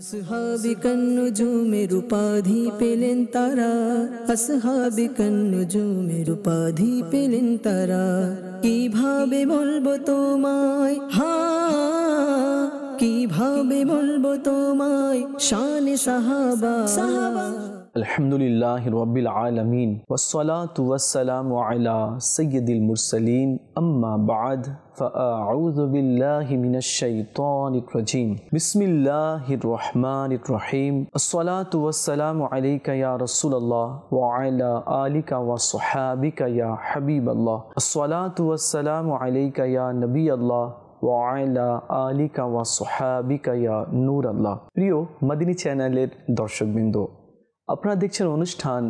আসহাবিকান নুজুমের উপাধি পেলেন তারা, আসহাবিকান নুজুমের উপাধি পেলেন তারা। কিভাবে বলবো তোমায়, কিভাবে বলবো তোমায় শানে সাহাবা। আলহামদুলিল্লাহি রাব্বিল আলামিন ওয়াসসালাতু ওয়াসসালামু আলা সাইয়্যিদিল মুরসালিন আম্মা বা'দ ফাআউযু বিল্লাহি মিনাশ শাইতানির রাজীম বিসমিল্লাহির রহমানির রহিম আসসালাতু ওয়াসসালামু আলাইকা ইয়া রাসূলুল্লাহ ওয়া আলা আলিকা ওয়া সাহাবিকা ইয়া হাবিবাল্লাহ আসসালাতু ওয়াসসালামু আলাইকা ইয়া নবিয়াল্লাহ ওয়া আলা আলিকা ওয়া সাহাবিকা ইয়া নূরাল্লাহ। প্রিয় মদিনী চ্যানেলের দর্শকবৃন্দ, আপনারা দেখছেন অনুষ্ঠান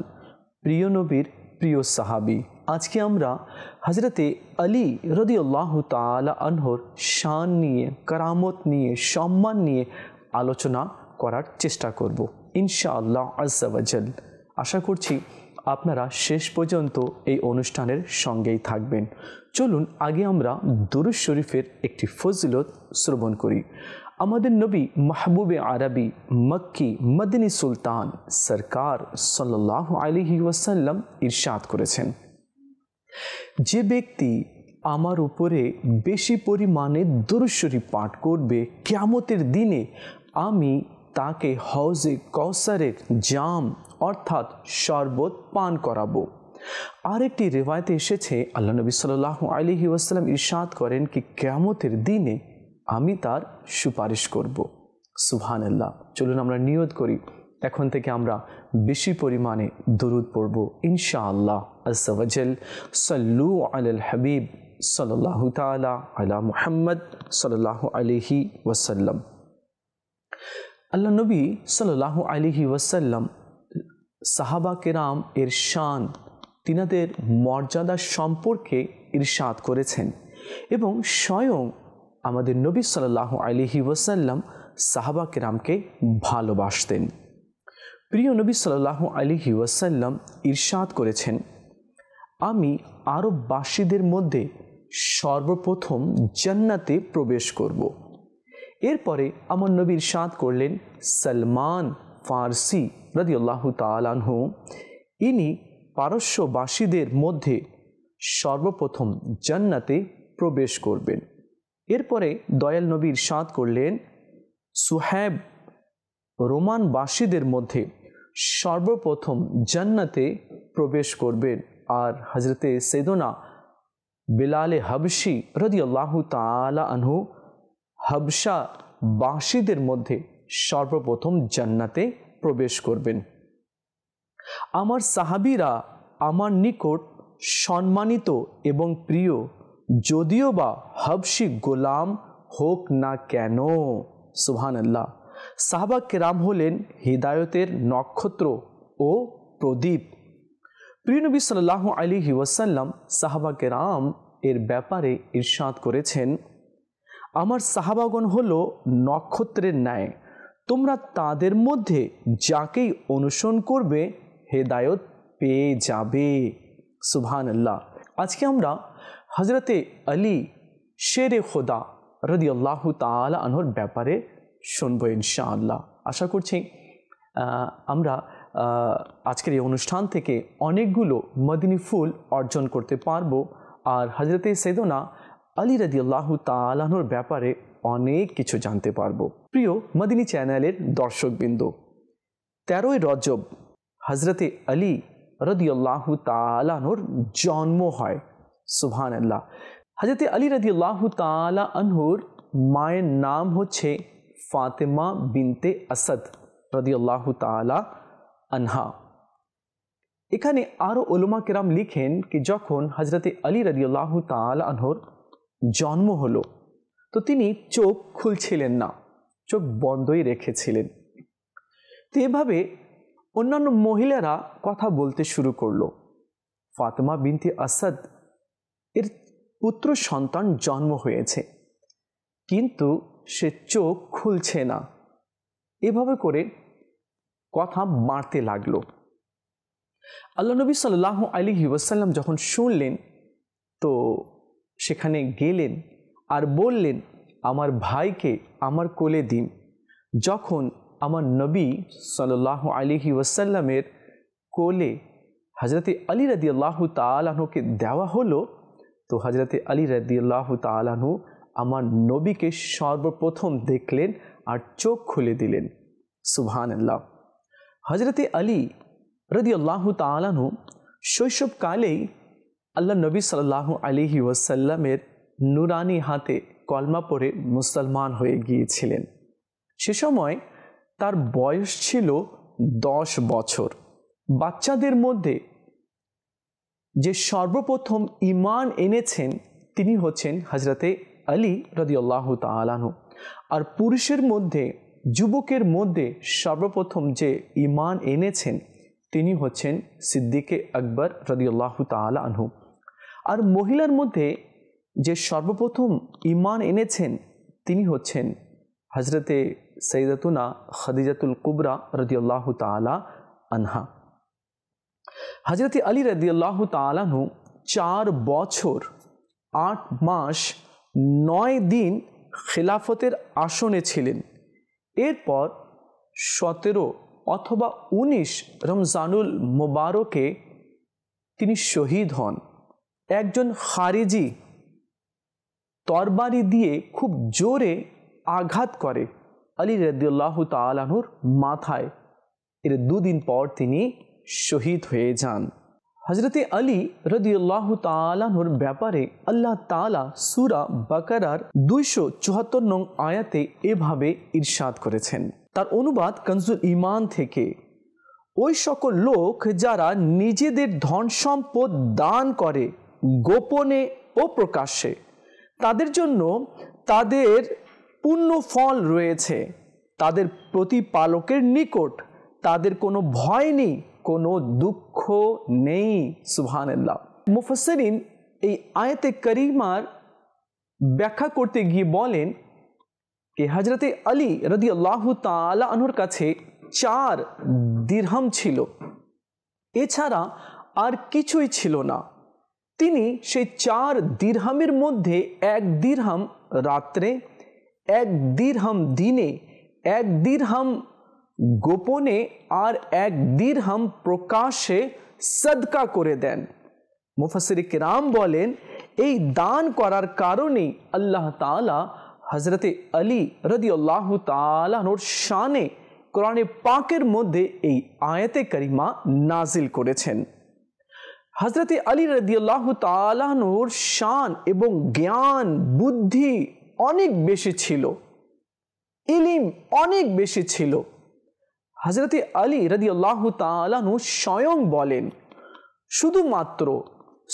প্রিয় নবীর প্রিয় সাহাবী। আজকে আমরা হযরতে আলী রাদিয়াল্লাহু তাআলা আনহুর শান নিয়ে, কারামত নিয়ে, সম্মান নিয়ে আলোচনা করার চেষ্টা করব ইনশাআল্লাহ আজ্জা ওয়া জাল। আশা করছি আপনারা শেষ পর্যন্ত এই অনুষ্ঠানের সঙ্গেই থাকবেন। চলুন আগে আমরা দুরূদ শরীফের একটি ফজিলত শ্রবণ করি। আমাদের নবী মাহবুবে আরবি মক্কি মদিনী সুলতান সরকার সাল্লাল্লাহু আলাইহি ওয়াসাল্লাম ইরশাদ করেছেন, যে ব্যক্তি আমার উপরে বেশি পরিমাণে দুরূদ শরীফ পাঠ করবে, কিয়ামতের দিনে আমি তাকে হাউজে কাউসারের জাম অর্থাৎ শরবত পান করাবো। আরেকটি রিওয়ায়াতে এসেছে আল্লাহ নবী সাল্লাল্লাহু আলাইহি ওয়াসাল্লাম ইরশাদ করেন কি কিয়ামতের দিনে আমি তার সুপারিশ করব। সুবহানাল্লাহ। চলুন আমরা নিয়ত করি এখন থেকে আমরা বেশি পরিমাণে দরুদ পড়ব ইনশাআল্লাহ আজ্জা ওয়া জাল। সাল্লু আলাল হাবিব সাল্লাল্লাহু তাআলা আলা মুহাম্মদ সাল্লাল্লাহু আলাইহি ওয়াসাল্লাম। আল্লাহ নবী সাল্লাল্লাহু আলাইহি ওয়াসাল্লাম সাহাবা কেরাম এর শান, তিনাদের মর্যাদা সম্পর্কে ইরশাদ করেছেন এবং স্বয়ং আমাদের নবী সাল্লাল্লাহু আলাইহি ওয়াসাল্লাম সাহাবা কেরামকে ভালোবাসতেন। প্রিয় নবী সাল্লাল্লাহু আলাইহি ওয়াসাল্লাম ইরশাদ করেছেন, আমি আরববাসীদের মধ্যে সর্বপ্রথম জান্নাতে প্রবেশ করব। এরপরে আমার নবী ইরশাদ করলেন, সালমান ফারসি রাদিয়াল্লাহু তাআলা আনহু ইনি পারস্যবাসীদের মধ্যে সর্বপ্রথম জান্নাতে প্রবেশ করবেন। এরপরে দয়াল নবী ইরশাদ করলেন, সুহাইব রোমানবাসীদের মধ্যে সর্বপ্রথম জান্নাতে প্রবেশ করবেন। আর হযরতে সাইয়েদনা বিলালে হাবশি রাদিয়াল্লাহু তাআলা আনহু হাবশা বাসীদের মধ্যে সর্বপ্রথম জান্নাতে প্রবেশ করবেন। আমার সাহাবীরা আমার নিকট সম্মানিত এবং প্রিয়, যদিও বা হাবশি গোলাম হোক না কেন। সুবহানাল্লাহ। সাহাবা কেরাম হলেন হিদায়তের নক্ষত্র ও প্রদীপ। প্রিয় নবী সাল্লাল্লাহু আলাইহি ওয়াসাল্লাম সাহাবা কেরাম এর ব্যাপারে ইরশাদ করেছেন, আমার সাহাবাগণ হলো নক্ষত্রের ন্যায়, তোমরা তাদের মধ্যে যাকেই অনুসরণ করবে হেদায়ত পেয়ে যাবে। সুবহানাল্লাহ। আজকে আমরা হযরতে আলী শেরে খোদা রাদিয়াল্লাহু তাআলা আনহুর ব্যাপারে শুনবো ইনশাআল্লাহ। আশা করছি আমরা আজকের এই অনুষ্ঠান থেকে অনেকগুলো মদিনী ফুল অর্জন করতে পারবো আর হযরতে সাইয়েদনা আলী রাদিয়াল্লাহু তাআলা আনহুর ব্যাপারে অনেক কিছু জানতে পারবো। প্রিয় মদিনী চ্যানেলের দর্শকবৃন্দ, 13ই রজব হযরতে আলী রাদিয়াল্লাহু তাআলা আনহুর জন্ম হয়। সুবহানাল্লাহ। হযরতে আলী রাদিয়াল্লাহু তাআলা আনহুর মায়ের নাম হচ্ছে ফাতেমা বিনতে আসাদ রাদিয়াল্লাহু তাআলা আনহা। এখানে আরো উলামা কেরাম লিখেন কি যখন হযরতে আলী রাদিয়াল্লাহু তাআলা আনহুর জন্ম হলো তো তিনি চোখ খুলছিলেন না, চোখ বন্ধই রেখেছিলেন। তো এভাবে অন্যান্য মহিলারা কথা বলতে শুরু করলো। ফাতেমা বিনতে আসাদ এর পুত্র সন্তান জন্ম হয়েছে, কিন্তু সে চোখ খুলছে না। এভাবে করে কথা বাড়তে লাগলো। আল্লাহ নবী সাল্লাল্লাহু আলাইহি ওয়াসাল্লাম যখন শুনলেন তো সেখানে গেলেন আর বললেন, আমার ভাইকে আমার কোলে দিন। যখন আমার নবী সাল্লাল্লাহু আলাইহি ওয়াসাল্লামের কোলে হজরতে আলী রাদিয়াল্লাহু তাআলা আনহুকে দেওয়া হলো, তো হজরতে আলী রাদিয়াল্লাহু তাআলা আনহু আমার নবীকে সর্বপ্রথম দেখলেন আর চোখ খুলে দিলেন। সুবহানাল্লাহ। হজরতে আলী রাদিয়াল্লাহু তাআলা আনহু শৈশবকালেই আল্লাহ নবী সাল্লাল্লাহু আলাইহি ওয়াসাল্লামের নুরানি হাতে কলমা পড়ে মুসলমান হয়ে গিয়েছিলেন। সে সময় তার বয়স ছিল 10 বছর। বাচ্চাদের মধ্যে যে সর্বপ্রথম ঈমান এনেছেন তিনি হচ্ছেন হজরতে আলী রাদিয়াল্লাহু তাআলা আনহু। আর পুরুষের মধ্যে, যুবকের মধ্যে সর্বপ্রথম যে ঈমান এনেছেন তিনি হচ্ছেন সিদ্দিকে আকবর রাদিয়াল্লাহু তাআলা আনহু। আর মহিলার মধ্যে যে সর্বপ্রথম ঈমান এনেছেন তিনি হচ্ছেন হজরতে সৈয়দাতুনা খাদিজাতুল কুবরা রাদিয়াল্লাহু তাআলা আনহা। হজরতে আলী রাদিয়াল্লাহু তাআলা আনহু 4 বছর 8 মাস 9 দিন খিলাফতের আসনে ছিলেন। এরপর 17 অথবা 19 রমজানুল মুবারকে তিনি শহীদ হন। একজন খারিজি তরবারি দিয়ে খুব জোরে আঘাত করে আলী রাদিয়াল্লাহু তাআলা আনহুর মাথায়। এর 2 দিন পর তিনি শহীদ হয়ে যান। হজরতে আলী রাদিয়াল্লাহু তাআলা আনহুর ব্যাপারে আল্লাহ তাআলা সূরা বাকারার 274 নং আয়াতে এভাবে ইরশাদ করেছেন। তার অনুবাদ কনজুল ঈমান থেকে। ওই সকল লোক যারা নিজেদের ধন সম্পদ দান করে গোপনে ও প্রকাশ্যে, তাদের জন্য তাদের পূর্ণ ফল রয়েছে। তাদের প্রতিপালকের নিকট তাদের কোনো ভয় নেই, কোনো দুঃখ নেই। সুবহানাল্লাহ। মুফাসসিরিন এই আয়াতে কারিমার ব্যাখ্যা করতে গিয়ে বলেন कि हजरत अली रदी अल्लाह ताला अन्हुर কাছে 4 দিরহাম ছিল, এছাড়া আর কিছুই ছিল না। তিনি সেই 4 দিরহামের মধ্যে 1 দিরহাম রাত্রে, 1 দিরহাম দিনে, 1 দিরহাম গোপনে আর 1 দিরহাম প্রকাশ্যে সদকা করে দেন। মুফাসসির কিরাম বলেন এই দান করার কারণেই আল্লাহ তাআলা হজরতে আলী রাদিয়াল্লাহু তাআলা আনহুর শানে কোরআনে পাকের মধ্যে এই আয়াতে কারিমা নাজিল করেছেন। হজরতে আলী রাদিয়াল্লাহু তাআলা আনহুর শান এবং জ্ঞান বুদ্ধি অনেক বেশি ছিল, ইলম অনেক বেশি ছিল। হজরতে আলী রাদিয়াল্লাহু তাআলা আনহু স্বয়ং বলেন, শুধুমাত্র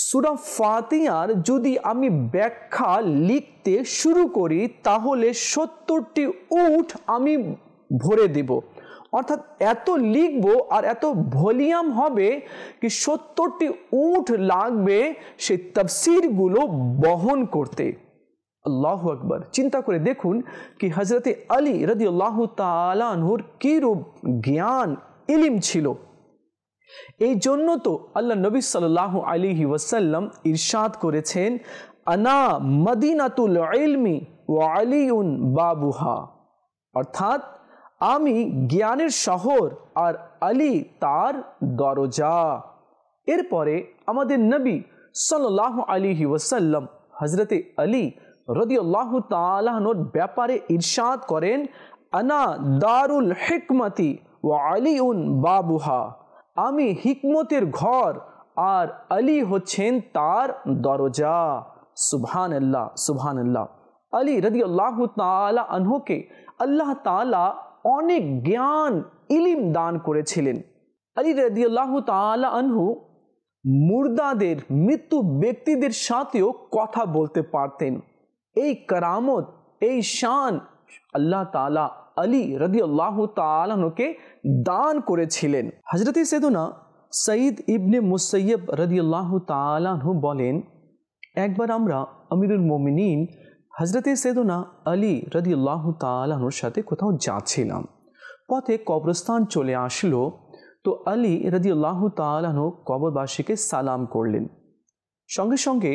সূরা ফাতিহার যদি আমি ব্যাখ্যা লিখতে শুরু করি তাহলে 70টি উট আমি ভরে দেব। অর্থাৎ এত লিখব আর এত ভলিউম হবে কি 70টি উট লাগবে সেই তাফসীরগুলো বহন করতে। আল্লাহু আকবার। চিন্তা করে দেখুন কি হযরতে আলী রাদিয়াল্লাহু তাআলা আনহুর কি রূপ জ্ঞান ইলম ছিল। এই জন্য তো আল্লাহ নবী সাল্লাল্লাহু আলাইহি ওয়াসাল্লাম ইরশাদ করেছেন, আনা মদিনাতুল ইলমি ওয়া আলিউন বাবুহা, অর্থাৎ আমি জ্ঞানের শহর আর আলী তার দরজা। এরপরে আমাদের নবী সাল্লাল্লাহু আলাইহি ওয়াসাল্লাম হযরতে আলী রাদিয়াল্লাহু তাআলা আনহুর ব্যাপারে ইরশাদ করেন, আনা দারুল হিকমতি ওয়া আলিউন বাবুহা, আমি হিকমতের ঘর আর আলী হচ্ছেন তার দরজা। সুবহানাল্লাহ, সুবহানাল্লাহ। আলী রাদিয়াল্লাহু তাআলা আনহুকে আল্লাহ তাআলা অনেক জ্ঞান ইলম দান করেছিলেন। আলী রাদিয়াল্লাহু তাআলা আনহু মুর্দাদের, মৃত্যু ব্যক্তিদের সাথেও কথা বলতে পারতেন। এই কারামত, এই শান আল্লাহ তাআলা আলী রাদিয়াল্লাহু তাআলা আনহুকে দান করেছিলেন। হযরত সাইয়েদনা সঈদ ইবনে মুসাইয়্যিব রাদিয়াল্লাহু তাআলা আনহু বলেন, একবার আমরা আমিরুল মুমিনিন হযরত সাইয়েদনা আলী রাদিয়াল্লাহু তাআলা আনহুর সাথে কোথাও যাচ্ছিলাম। পথে কবরস্থান চলে আসলো, তো আলী রাদিয়াল্লাহু তাআলা আনহু কবরবাসীকে সালাম করলেন। সঙ্গে সঙ্গে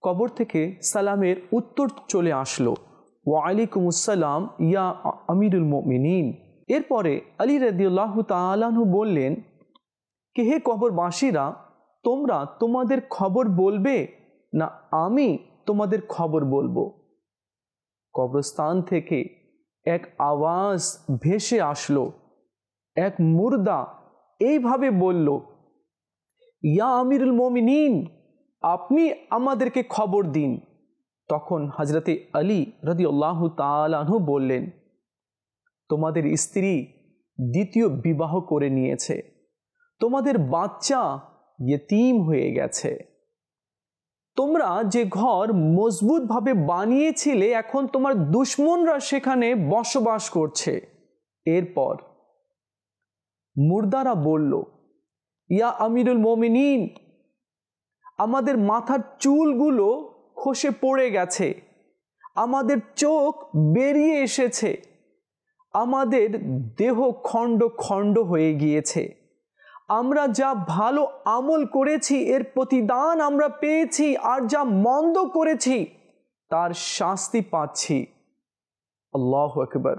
কবর থেকে সালামের উত্তর চলে আসলো, ওয়া আলাইকুমুস সালাম ইয়া আমিরুল মুমিনিন। এরপরে আলী রাদিয়াল্লাহু তাআলা আনহু বললেন, কে হে কবরবাসীরা, তোমরা তোমাদের খবর বলবে না আমি তোমাদের খবর বলবো? কবরস্থান থেকে এক আওয়াজ ভেসে আসলো। এক মুর্দা এইভাবে বলল, ইয়া আমিরুল মুমিনিন, আপনি আমাদেরকে খবর দিন। তখন হযরতে আলী রাদিয়াল্লাহু তাআলা আনহু বললেন, তোমাদের স্ত্রী দ্বিতীয় বিবাহ করে নিয়েছে, তোমাদের বাচ্চা ইয়েতিম হয়ে গেছে, তোমরা যে ঘর মজবুতভাবে বানিয়েছিলে এখন তোমার দুশমনরা সেখানে বসবাস করছে। এরপর মুর্দারা বলল, ইয়া আমিরুল মুমিনিন, আমাদের মাথার চুলগুলো খসে পড়ে গেছে, আমাদের চোখ বেরিয়ে এসেছে, আমাদের দেহ খণ্ড খণ্ড হয়ে গিয়েছে, আমরা যা ভালো আমল করেছি এর প্রতিদান আমরা পেয়েছি, আর যা মন্দ করেছি তার শাস্তি পাচ্ছি। আল্লাহু আকবার।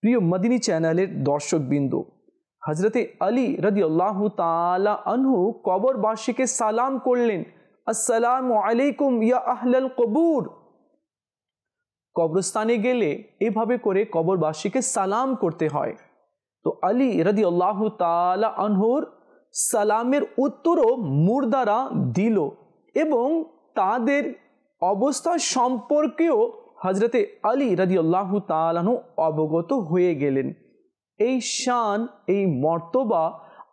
প্রিয় মদিনী চ্যানেলের দর্শকবৃন্দ, হযরতে আলী রাদিয়াল্লাহু তাআলা আনহু কবরবাসীকে সালাম করলেন, আসসালামু আলাইকুম ইয়া আহলাল কবুর। কবরস্থানে গেলে এভাবে করে কবরবাসীকে সালাম করতে হয়। তো আলী রাদিয়াল্লাহু তাআলা আনহুর সালামের উত্তরও মুর্দারা দিল এবং তাদের অবস্থা সম্পর্কেও হযরতে আলী রাদিয়াল্লাহু তাআলা আনহু অবগত হয়ে গেলেন। এই শান, এই মর্তবা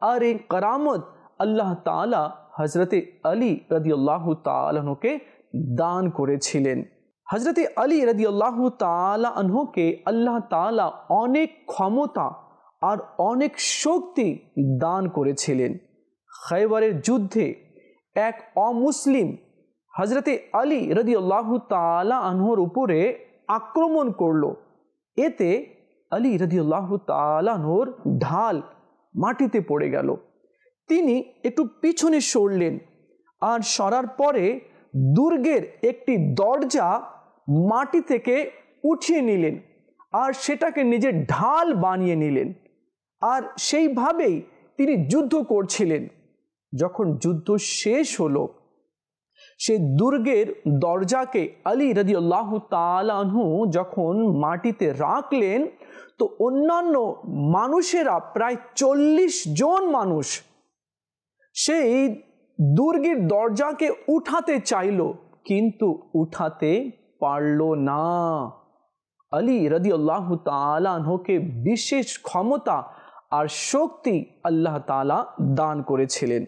আর এই কারামত আল্লাহ তাআলা হযরতে আলী রাদিয়াল্লাহু তাআলা আনহুকে দান করেছিলেন। হযরতে আলী রাদিয়াল্লাহু তাআলা আনহুকে আল্লাহ তাআলা অনেক ক্ষমতা আর অনেক শক্তি দান করেছিলেন। খায়বারের যুদ্ধে এক অমুসলিম হযরতে আলী রাদিয়াল্লাহু তাআলা আনহুর উপরে আক্রমণ করল। এতে আলী রাদিয়াল্লাহু তাআলা আনহুর ঢাল মাটিতে পড়ে গেল। তিনি একটু পিছনে সরলেন, আর সরার পরে দুর্গের একটি দরজা মাটি থেকে উঠিয়ে নিলেন আর সেটাকে নিজের ঢাল বানিয়ে নিলেন, আর সেইভাবেই তিনি যুদ্ধ করছিলেন। যখন যুদ্ধ শেষ হলো, সেই দুর্গের দরজাকে আলী রাদিয়াল্লাহু তাআলা আনহু যখন মাটিতে রাখলেন, তো অন্যান্য মানুষেরা প্রায় 40 জন মানুষ সেই দুর্গের দরজাকে উঠাতে চাইল, কিন্তু উঠাতে পারল না। আলী রাদিয়াল্লাহু তাআলা আনহুকে বিশেষ ক্ষমতা আর শক্তি আল্লাহ তাআলা দান করেছিলেন।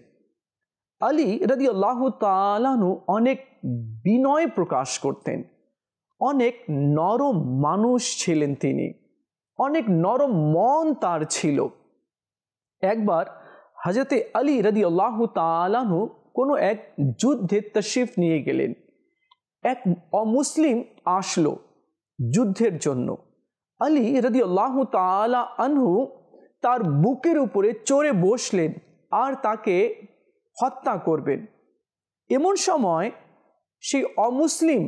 আলী রাদিয়াল্লাহু তাআলা আনহু অনেক বিনয় প্রকাশ করতেন, অনেক নরম মানুষ ছিলেন তিনি, অনেক নরম মন তার ছিল। একবার হযরতে আলী রাদিয়াল্লাহু তাআলা আনহু কোনো এক যুদ্ধে তশরিফ নিয়ে গেলেন। এক অমুসলিম আসলো যুদ্ধের জন্য। আলী রাদিয়াল্লাহু তাআলা আনহু তার বুকের উপরে চড়ে বসলেন আর তাকে হত্যা করবেন। এমন সময় সেই অমুসলিম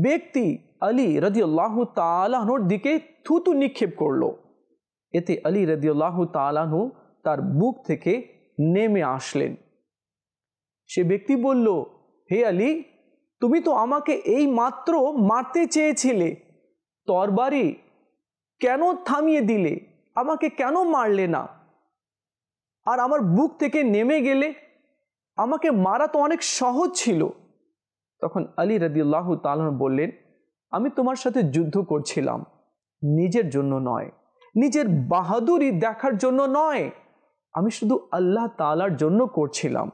ব্যক্তি আলী রাদিয়াল্লাহু তাআলা আনহুর দিকে থুতু নিক্ষেপ করলো। এতে আলী রাদিয়াল্লাহু তাআলা আনহু তার বুক থেকে নেমে আসলেন। সে ব্যক্তি বলল, হে আলী, তুমি তো আমাকে এই মাত্র মারতে চেয়েছিলে, তরবারি কেন থামিয়ে দিলে, আমাকে কেন মারলে না, আর আমার বুক থেকে নেমে গেলে? আমাকে মারা তো অনেক সহজ ছিল। তখন আলী রাদিয়াল্লাহু তাআলা বললেন, আমি তোমার সাথে যুদ্ধ করছিলাম নিজের জন্য নয়, নিজের বাহাদুরি দেখার জন্য নয়, আমি শুধু আল্লাহ তাআলার জন্য করছিলাম।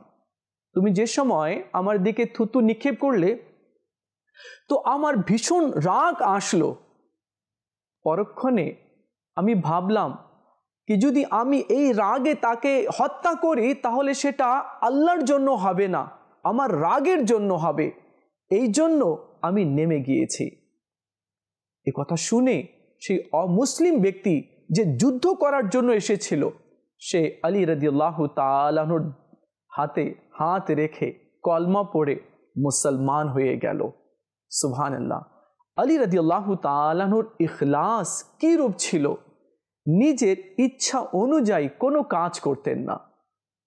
তুমি যে সময় আমার দিকে থুতু নিক্ষেপ করলে তো আমার ভীষণ রাগ আসলো। পরক্ষণে আমি ভাবলাম কি যদি আমি এই রাগে তাকে হত্যা করি তাহলে সেটা আল্লাহর জন্য হবে না, আমার রাগের জন্য হবে, এই জন্য আমি নেমে গিয়েছি। এ কথা শুনে সেই অমুসলিম ব্যক্তি যে যুদ্ধ করার জন্য এসেছিল, সে আলী রাদিয়াল্লাহু তাআলা আনহুর হাতে হাত রেখে কলমা পড়ে মুসলমান হয়ে গেল। সুবহানাল্লাহ। আলী রাদিয়াল্লাহু তাআলা আনহুর ইখলাস কি রূপ ছিল! নিজের ইচ্ছা অনুযায়ী কোনো কাজ করতেন না।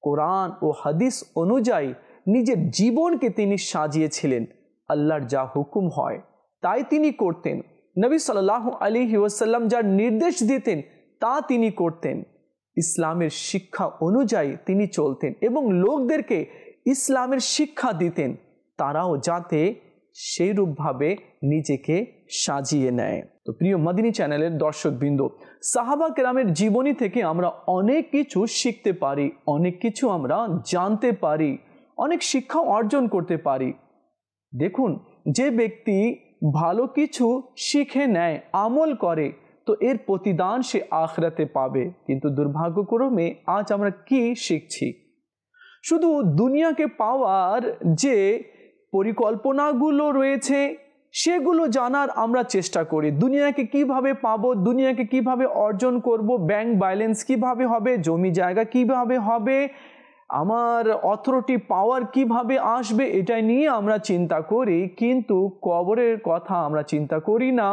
কোরআন ও হাদিস অনুযায়ী নিজের জীবনকে তিনি সাজিয়েছিলেন। আল্লাহর যা হুকুম হয় তাই তিনি করতেন। নবী সাল্লাল্লাহু আলাইহি ওয়াসাল্লাম যার নির্দেশ দিতেন তা তিনি করতেন। ইসলামের শিক্ষা অনুযায়ী তিনি চলতেন এবং লোকদেরকে ইসলামের শিক্ষা দিতেন, তারাও যাতে সেইরূপভাবে নিজেকে সাজিয়ে নেয়। তো প্রিয় মাদিনী চ্যানেলের দর্শকবৃন্দ, সাহাবা কেরামের জীবনী থেকে আমরা অনেক কিছু শিখতে পারি, অনেক কিছু আমরা জানতে পারি, অনেক শিক্ষা অর্জন করতে পারি। দেখুন, যে ব্যক্তি ভালো কিছু শিখে নেয়, আমল করে, তো এর প্রতিদান সে আখিরাতে পাবে। কিন্তু দুর্ভাগ্যক্রমে আজ আমরা কি শিখছি? শুধু দুনিয়াকে পাওয়ার যে পরিকল্পনাগুলো রয়েছে সেগুলো জানার আমরা চেষ্টা করি। দুনিয়াকে কিভাবে পাবো, দুনিয়াকে কিভাবে অর্জন করব, ব্যাংক ব্যালেন্স কিভাবে হবে, জমি জায়গা কিভাবে হবে, আমার অথরিটি পাওয়ার কিভাবে আসবে, এটা নিয়ে আমরা চিন্তা করি। কিন্তু কবরের কথা আমরা চিন্তা করি না,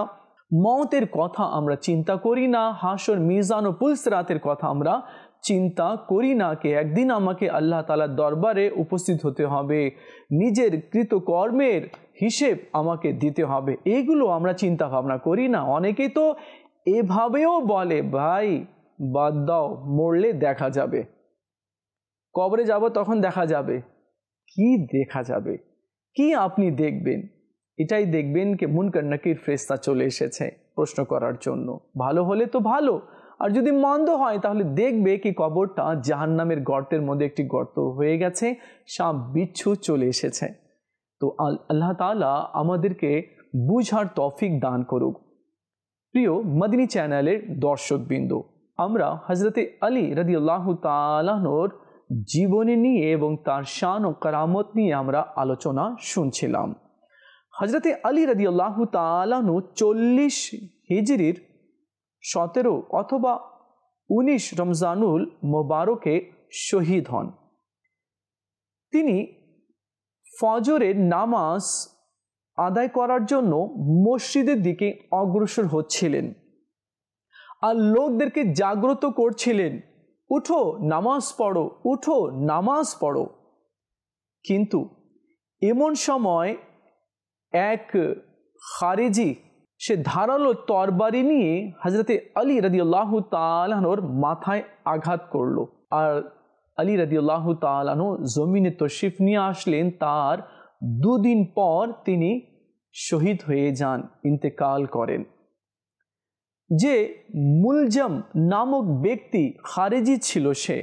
মওতের কথা আমরা চিন্তা করি না, হাসর মিজান ও পুলসিরাতের কথা আমরা চিন্তা করি না। কে একদিন আমাকে আল্লাহ তাআলার দরবারে উপস্থিত হতে হবে, নিজের কৃতকর্মের হিসেব আমাকে দিতে হবে, এগুলো আমরা চিন্তা ভাবনা করি না। অনেকেই তো এভাবেও বলে, ভাই বাদ দাও, মরলে দেখা যাবে, কবরে যাব তখন দেখা যাবে। কি দেখা যাবে? কি আপনি দেখবেন? এটাই দেখবেন কি মুনকার নাকির ফেরেশতা চলে এসেছে প্রশ্ন করার জন্য। ভালো হলে তো ভালো, আর যদি মন্দ হয় তাহলে দেখবে কি কবরটা জাহান্নামের গর্তের মধ্যে একটি গর্ত হয়ে গেছে, সাপ বিচ্ছু চলে এসেছে। তো আল্লাহ তাআলা আমাদেরকে বুঝার তৌফিক দান করুক। প্রিয় মাদিনী চ্যানেলের দর্শকবৃন্দ, আমরা হযরতে আলী রাদিয়াল্লাহু তাআলা আনহুর জীবনী নিয়ে এবং তার শান ও কারামত নিয়ে আমরা আলোচনা শুনছিলাম। হযরতে আলী রাদিয়াল্লাহু তাআলা আনহু 40 হিজরির 17 অথবা 19 রমজানুল মোবারকে শহীদ হন। তিনি ফজরের নামাজ আদায় করার জন্য মসজিদের দিকে অগ্রসর হচ্ছিলেন আর লোকদেরকে জাগ্রত করছিলেন, উঠো নামাজ পড়ো, উঠো নামাজ পড়ো। কিন্তু এমন সময় এক খারেজি সে ধারালো তরবারি নিয়ে হযরতে আলী রাদিয়াল্লাহু তাআলা আনহুর মাথায় আঘাত করলো। আর আলী রাদিয়াল্লাহু তাআলা আনহু জমিনে তশরিফ নিয়ে আসলেন। তার 2 দিন পর তিনি শহীদ হয়ে যান, ইন্তেকাল করেন। যে মুলজম নামক ব্যক্তি খারেজি ছিল, সে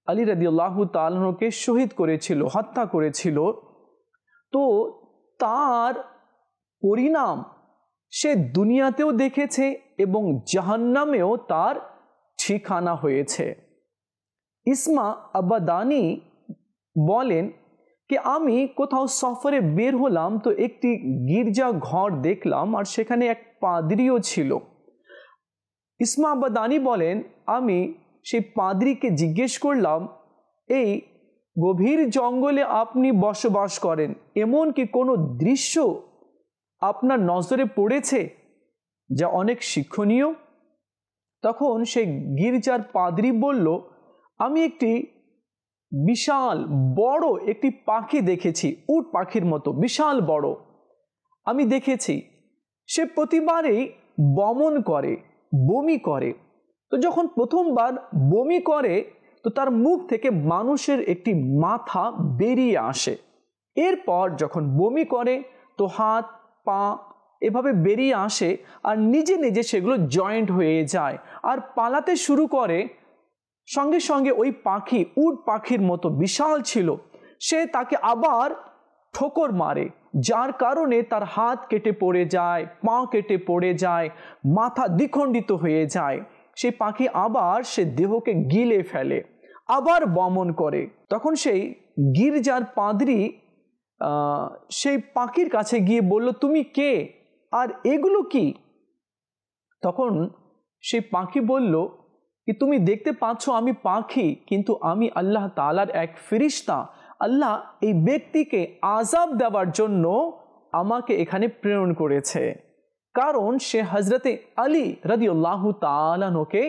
আলী রাদিয়াল্লাহু তাআলা আনহুকে শহীদ করেছিল, হত্যা করেছিল। তো তার পরিণাম সে দুনিয়াতেও দেখেছে এবং জাহান্নামেও তার ঠিকানা হয়েছে। ইসমা আবাদানি বলেন কি, আমি কোথাও সফরে বের হলাম, তো একটি গির্জা ঘর দেখলাম আর সেখানে এক পাদ্রীও ছিল। ইসমা আবাদানি বলেন, আমি সেই পাদ্রীকে জিজ্ঞেস করলাম, এই গভীর জঙ্গলে আপনি বসবাস করেন, এমন কি কোনো দৃশ্য আপনার নজরে পড়েছে যা অনেক শিক্ষণীয়? তখন সেই গির্জার পাদ্রী বলল, আমি একটি বিশাল বড় একটি পাখি দেখেছি, উট পাখির মতো বিশাল বড় আমি দেখেছি। সে প্রতিবারেই বমন করে, বমি করে। তো যখন প্রথমবার বমি করে তো তার মুখ থেকে মানুষের একটি মাথা বেরিয়ে আসে। এরপর যখন বমি করে তো হাত পা এভাবে বেরিয়ে আসে আর নিজে নিজে সেগুলো জয়েন্ট হয়ে যায় আর পালাতে শুরু করে। সঙ্গে সঙ্গে ওই পাখি উট পাখির মতো বিশাল ছিল, সে তাকে আবার ঠোকর মারে, যার কারণে তার হাত কেটে পড়ে যায়, পা কেটে পড়ে যায়, মাথা দ্বিখণ্ডিত হয়ে যায়। সেই পাখি আবার সে দেহকে গিলে ফেলে, আবার বমন করে। তখন সেই গির্জার পাদ্রী সেই পাখির কাছে গিয়ে বলল, তুমি কে আর এগুলো কি? তখন সেই পাখি বলল কি, তুমি দেখতে পাচ্ছ আমি পাখি, কিন্তু আমি আল্লাহ তাআলার এক ফেরেশতা। আল্লাহ এই ব্যক্তিকে আযাব দেওয়ার জন্য আমাকে এখানে প্রেরণ করেছে। কারণ সে হযরতে আলী রাদিয়াল্লাহু তাআলা আনহুকে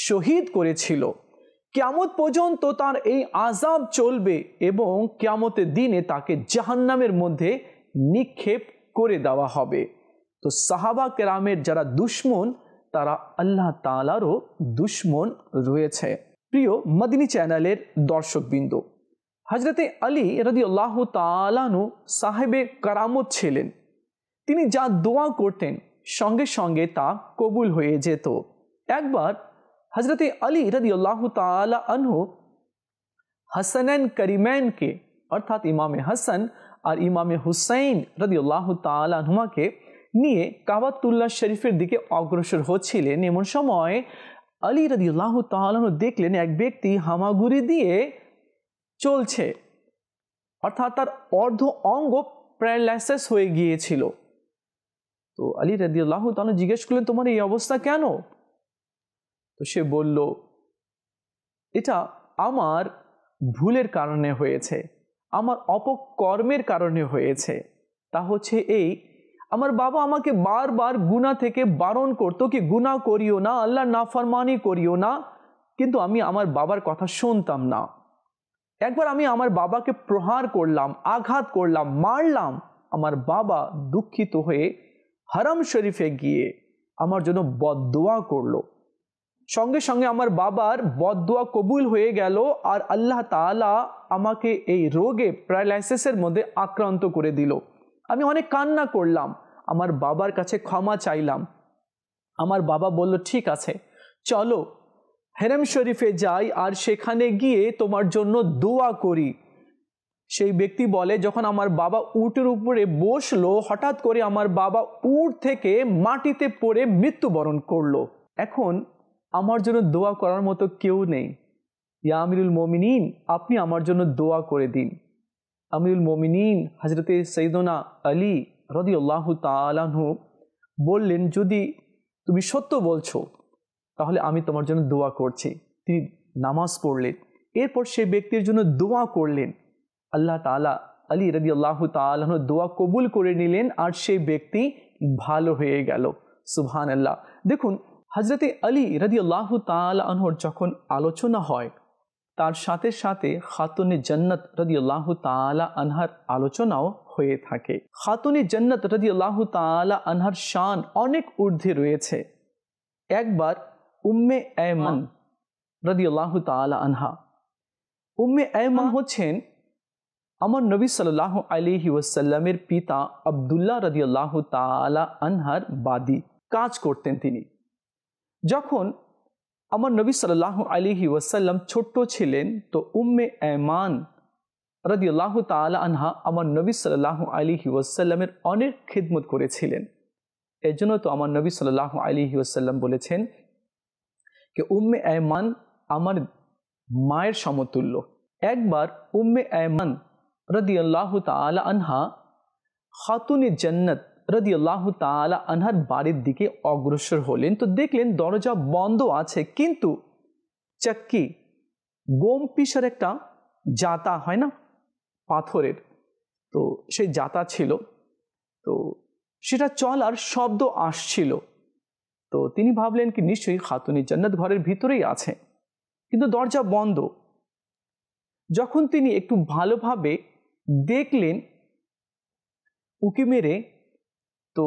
শহীদ করেছিল। কিয়ামত পর্যন্ত তার এই আযাব চলবে এবং কিয়ামতের দিনে তাকে জাহান্নামের মধ্যে নিক্ষেপ করে দেওয়া হবে। তো সাহাবা কেরামের যারা দুশমন তারা আল্লাহ তাআলারও দুশমন রয়েছে। প্রিয় মদিনী চ্যানেলের দর্শকবৃন্দ, হযরতে আলী রাদিয়াল্লাহু তাআলা আনহু সাহেবে কারামত ছিলেন। তিনি যা দোয়া করতেন সঙ্গে সঙ্গে তা কবুল হয়ে যেত। একবার হযরতে আলী রাদিয়াল্লাহু তাআলা আনহু হাসানান করিমাইনকে অর্থাৎ ইমামে হাসান আর ইমামে হুসাইন রাদিয়াল্লাহু তাআলা আনহুমাকে নিয়ে কাবাতুল্লাহ শরীফের দিকে অগ্রসর হচ্ছিলেন। এমন সময় আলী রাদিয়াল্লাহু তাআলা আনহু দেখলেন এক ব্যক্তি হামাগুড়ি দিয়ে চলছে, অর্থাৎ তার অর্ধ অঙ্গ প্যারালাইসিস হয়ে গিয়েছিল। তো আলী রাদিয়াল্লাহু তাআলা জিজ্ঞেস করলেন, তোমার এই অবস্থা কেন? তো সে বলল, এটা আমার ভুলের কারণে হয়েছে, আমার অপকর্মের কারণে হয়েছে। তা হচ্ছে এই, আমার বাবা আমাকে বারবার গুনাহ থেকে বারণ করতো কি গুনাহ করিও না, আল্লাহর নাফরমানি করিও না, কিন্তু আমি আমার বাবার কথা শুনতাম না। একবার আমি আমার বাবাকে প্রহার করলাম, আঘাত করলাম, মারলাম। আমার বাবা দুঃখিত হয়ে হারাম শরীফে গিয়ে আমার জন্য বদদোয়া করলো। সঙ্গে সঙ্গে আমার বাবার বদদোয়া কবুল হয়ে গেল আর আল্লাহ তাআলা আমাকে এই রোগে প্যারালাইসিসের মধ্যে আক্রান্ত করে দিল। আমি অনেক কান্না করলাম, আমার বাবার কাছে ক্ষমা চাইলাম। আমার বাবা বলল, ঠিক আছে চলো হারাম শরীফে যাই আর সেখানে গিয়ে তোমার জন্য দোয়া করি। সেই ব্যক্তি বলে, যখন আমার বাবা উটের উপরে বসলো হঠাৎ করে আমার বাবা উট থেকে মাটিতে পড়ে মৃত্যুবরণ করলো। এখন আমার জন্য দোয়া করার মতো কেউ নেই। ইয়া আমিরুল মুমিনিন, আপনি আমার জন্য দোয়া করে দিন। আমিরুল মুমিনিন হযরতে সাইয়্যিদুনা আলী রাদিয়াল্লাহু তাআলা আনহু বললেন, যদি তুমি সত্য বলছো তাহলে আমি তোমার জন্য দোয়া করছি। তিনি নামাজ পড়লেন, এরপর সেই ব্যক্তির জন্য দোয়া করলেন। আল্লাহ তাআলা আলী রাদিয়াল্লাহু তাআলা আনহুর দোয়া কবুল করে নিলেন আর সেই ব্যক্তি ভালো হয়ে গেল। সুবহানাল্লাহ। দেখুন, হযরতে আলী রাদিয়াল্লাহু তাআলা আনহুর যখন আলোচনা হয় তার সাথে সাথে খাতুনে জান্নাত রাদিয়াল্লাহু তাআলা আনহার আলোচনাও হয়ে থাকে। খাতুনে জান্নাত রাদিয়াল্লাহু তাআলা আনহার শান অনেক ঊর্ধ্বে রয়েছে। একবার উম্মে আয়মান রাদিয়াল্লাহু তাআলা আনহা, উম্মে আয়মান হচ্ছেন আমার নবী সাল্লাল্লাহু আলাইহি ওয়াসাল্লামের পিতা আব্দুল্লাহ রাদিয়াল্লাহু তাআলা আনহার বাদী কাজ করতেন তিনি। যখন আমার নবী সাল্লাল্লাহু আলাইহি ওয়াসাল্লাম ছোট্ট ছিলেন তো উম্মে আয়মান রাদিয়াল্লাহু তাআলা আনহা আমার নবী সাল্লাল্লাহু আলাইহি ওয়াসাল্লামের অনেক খিদমত করেছিলেন। এর জন্য তো আমার নবী সাল্লাল্লাহু আলাইহি ওয়াসাল্লাম বলেছেন যে উম্মে আয়মান আমার মায়ের সমতুল্য। একবার উম্মে আয়মান রাদিয়াল্লাহু তাআলা আনহা খাতুনে জান্নাত রাদিয়াল্লাহু তাআলা আনহার বাড়ির দিকে অগ্রসর হলেন। তো দেখলেন দরজা বন্ধ আছে, কিন্তু চাক্কি গোম পিসের একটা জাতা হয় না পাথরের, তো সেই জাতা ছিল, তো সেটা চলার শব্দ আসছিল। তো তিনি ভাবলেন কি নিশ্চয়ই খাতুনে জান্নাত ঘরের ভিতরেই আছে, কিন্তু দরজা বন্ধ। যখন তিনি একটু ভালোভাবে দেখলেন উকি মেরে, তো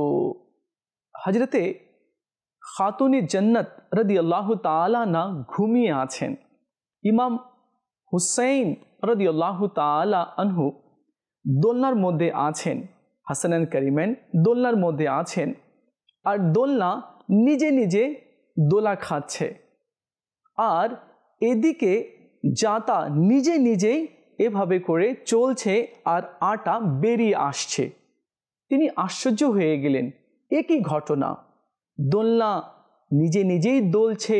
হযরতে খাতুনে জান্নাত রাদিয়াল্লাহু তাআলা আনহা ঘুমিয়ে আছেন। ইমাম হুসাইন রাদিয়াল্লাহু তাআলা আনহু দোলনার মধ্যে আছেন, হাসানান কারিমাইন দোলনার মধ্যে আছেন, আর দোলনা নিজে নিজে দোলা খাচ্ছে, আর এদিকে জাতা নিজে নিজেই এভাবে করে চলছে আর আটা বেরিয়ে আসছে। তিনি আশ্চর্য হয়ে গেলেন, এ কি ঘটনা! দোলনা নিজে নিজেই দোলছে,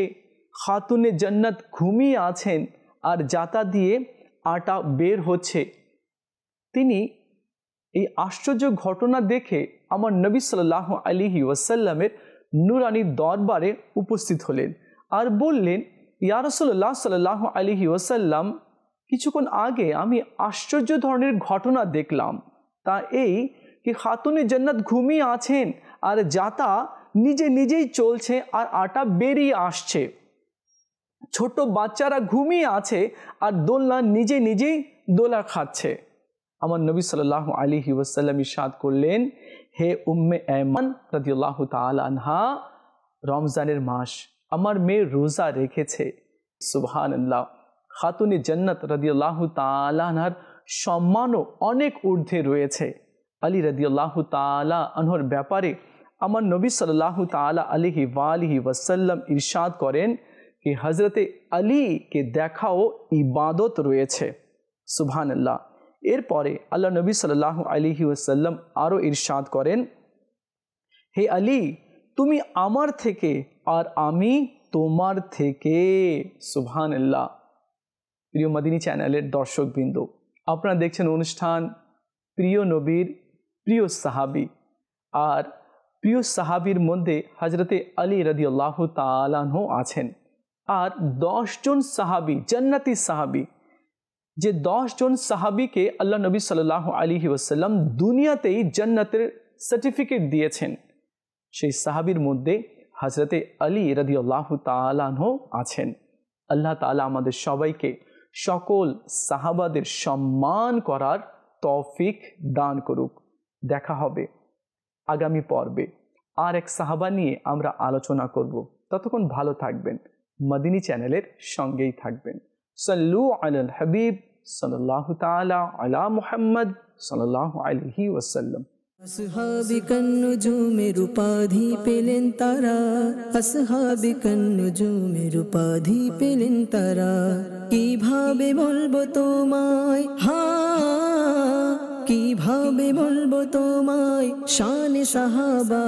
খাতুনে জান্নাত ঘুমিয়ে আছেন আর জাতা দিয়ে আটা বের হচ্ছে। তিনি এই আশ্চর্য ঘটনা দেখে আমার নবী সাল্লাল্লাহু আলাইহি ওয়াসাল্লামের নূরানি দরবারে উপস্থিত হলেন আর বললেন, ইয়া রাসূলুল্লাহ সাল্লাল্লাহু আলাইহি ওয়াসাল্লাম, কিছুক্ষণ আগে আমি আশ্চর্য ধরনের ঘটনা দেখলাম। তা এই কি খাতুনে জান্নাত ঘুমিয়ে আছেন আর জাতা নিজে নিজেই চলছে আর আটা বেরিয়ে আসছে। ছোট বাচ্চারা ঘুমিয়ে আছে আর দোলনা নিজে নিজেই দোলা খাচ্ছে। আমার নবী সাল্লাল্লাহু আলাইহি ওয়াসাল্লাম ইরশাদ করলেন, হে উম্মে আয়মান রাদিয়াল্লাহু তাআলা আনহা, রমজানের মাস, আমার মেয়ে রোজা রেখেছে। সুবহানাল্লাহ। খাতুনে জান্নাত রাদিয়াল্লাহু তাআলা আনহার সম্মানও অনেক ঊর্ধ্বে রয়েছে। আলী রাদিয়াল্লাহু তাআলা আনহুর ব্যাপারে আমার নবী সাল্লাল্লাহু তাআলা আলাইহি ওয়াসাল্লাম ইরশাদ করেন कि हज़रत अली के देखाओ इबादत रयेछे। सुबहानाल्लाह। एरपरे आल्लाह नबी सल्लल्लाहु अलैहि वसल्लम आरो इरशाद करें, हे अली तुमी आमार थेके और आमी तोमार थेके। सुबहानाल्लाह। प्रिय मदिनी चैनलेर दर्शक बिंदु, आपनारा देखछेन अनुष्ठान प्रिय नबीर प्रिय साहाबी और प्रिय साहाबीर मध्य हज़रते अली रादियाल्लाहु ताआला अन्हु आछेन और 10 जन साहाबी जन्नती साहाबी, जे 10 जन साहाबी के अल्लाह नबी सल्लल्लाहु अलैहि वसल्लम दुनियातेई जन्नतेर सार्टिफिकेट दिएछेन, सेई साहाबीर मध्य हज़रते अली रादियाल्लाहु ताआला अन्हु आछेन। अल्लाह ताआला आमादेर सबाइके सकल साहाबादेर सम्मान करार तौफिक दान करुक। देखा होबे आगामी पर्वे आर एक साहाबा निये आमरा आलोचना करब। ततक्षण भालो थाकबेन, मदिनी चैनलेर संगेई थाकबेन। सल्लु अलाल हबीब सल्लल्लाहु ताआला अला मुहम्मद सल्लल्लाहु अलैहि वसल्लम। আসহাবিকান নুজুমের উপাধি পেলেন তারা, আসহাবিকান নুজুমের উপাধি পেলেন তারা। কিভাবে বলবো তোমায়, কিভাবে বলবো তোমায় শানে সাহাবা।